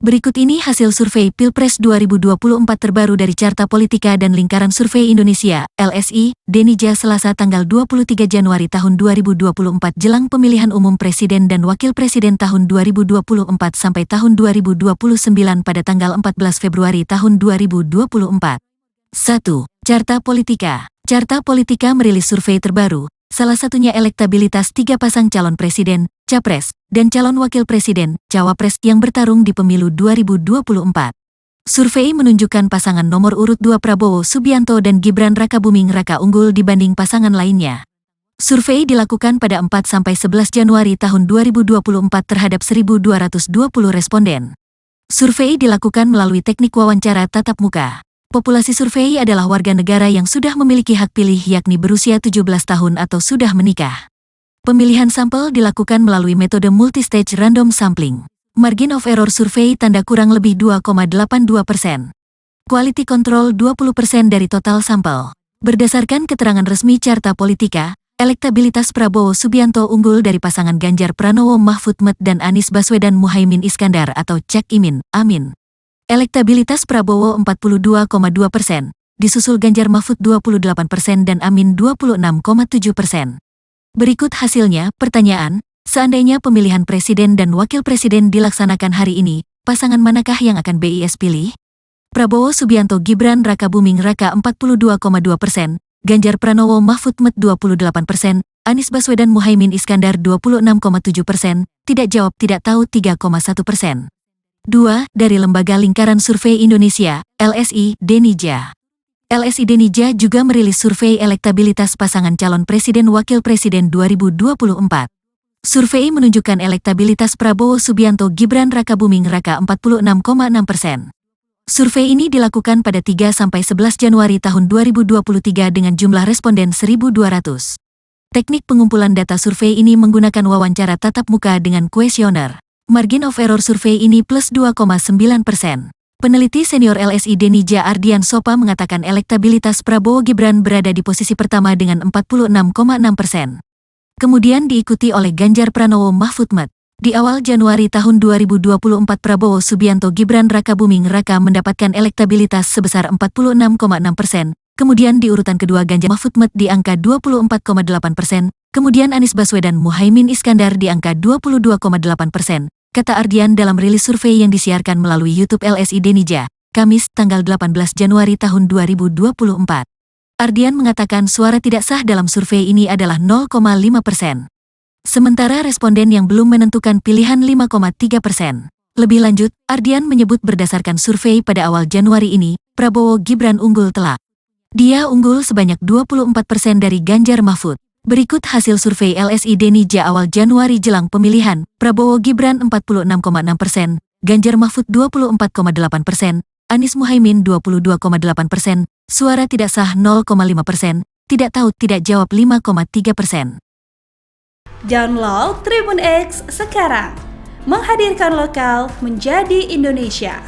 Berikut ini hasil survei Pilpres 2024 terbaru dari Carta Politika dan Lingkaran Survei Indonesia, LSI, Denija Selasa tanggal 23 Januari tahun 2024 jelang pemilihan umum Presiden dan Wakil Presiden tahun 2024 sampai tahun 2029 pada tanggal 14 Februari tahun 2024. 1. Carta Politika. Carta Politika merilis survei terbaru, salah satunya elektabilitas 3 pasang calon presiden, capres, dan calon wakil presiden, cawapres yang bertarung di pemilu 2024. Survei menunjukkan pasangan nomor urut 2 Prabowo Subianto dan Gibran Rakabuming Raka unggul dibanding pasangan lainnya. Survei dilakukan pada 4–11 Januari tahun 2024 terhadap 1.220 responden. Survei dilakukan melalui teknik wawancara tatap muka. Populasi survei adalah warga negara yang sudah memiliki hak pilih yakni berusia 17 tahun atau sudah menikah. Pemilihan sampel dilakukan melalui metode multistage random sampling. Margin of error survei tanda kurang lebih 2,82%. Quality control 20% dari total sampel. Berdasarkan keterangan resmi Carta Politika, elektabilitas Prabowo Subianto unggul dari pasangan Ganjar Pranowo Mahfud MT dan Anies Baswedan Muhaimin Iskandar atau Cak Imin, Amin. Elektabilitas Prabowo 42,2%, disusul Ganjar Mahfud 28% dan Amin 26,7%. Berikut hasilnya. Pertanyaan, seandainya pemilihan presiden dan wakil presiden dilaksanakan hari ini, pasangan manakah yang akan BIS pilih? Prabowo Subianto Gibran Rakabuming Raka 42,2%, Ganjar Pranowo Mahfud MT 28%, Anies Baswedan Muhaimin Iskandar 26,7%, tidak jawab tidak tahu 3,1%. 2. Dari Lembaga Lingkaran Survei Indonesia, LSI, Denija. LSI Denija juga merilis survei elektabilitas pasangan calon presiden wakil presiden 2024. Survei menunjukkan elektabilitas Prabowo Subianto Gibran Rakabuming Raka 46,6%. Survei ini dilakukan pada 3–11 Januari tahun 2023 dengan jumlah responden 1.200. Teknik pengumpulan data survei ini menggunakan wawancara tatap muka dengan kuesioner. Margin of error survei ini plus 2,9%. Peneliti senior LSI Denija Ardian Sopa mengatakan elektabilitas Prabowo Gibran berada di posisi pertama dengan 46,6%. Kemudian diikuti oleh Ganjar Pranowo Mahfud MT. Di awal Januari tahun 2024 Prabowo Subianto Gibran Rakabuming Raka mendapatkan elektabilitas sebesar 46,6%. Kemudian di urutan kedua Ganjar Mahfud MT di angka 24,8%. Kemudian Anies Baswedan Muhaimin Iskandar di angka 22,8%. Kata Ardian dalam rilis survei yang disiarkan melalui YouTube LSI Denija, Kamis, tanggal 18 Januari tahun 2024. Ardian mengatakan suara tidak sah dalam survei ini adalah 0,5%. Sementara responden yang belum menentukan pilihan 5,3%. Lebih lanjut, Ardian menyebut berdasarkan survei pada awal Januari ini, Prabowo Gibran unggul telak. Dia unggul sebanyak 24% dari Ganjar Mahfud. Berikut hasil survei LSI Denija awal Januari jelang pemilihan, Prabowo Gibran 46,6%, Ganjar Mahfud 24,8%, Anies Muhaimin 22,8%, suara tidak sah 0,5%, tidak tahu tidak jawab 5,3%. Download Tribun X sekarang, menghadirkan lokal menjadi Indonesia.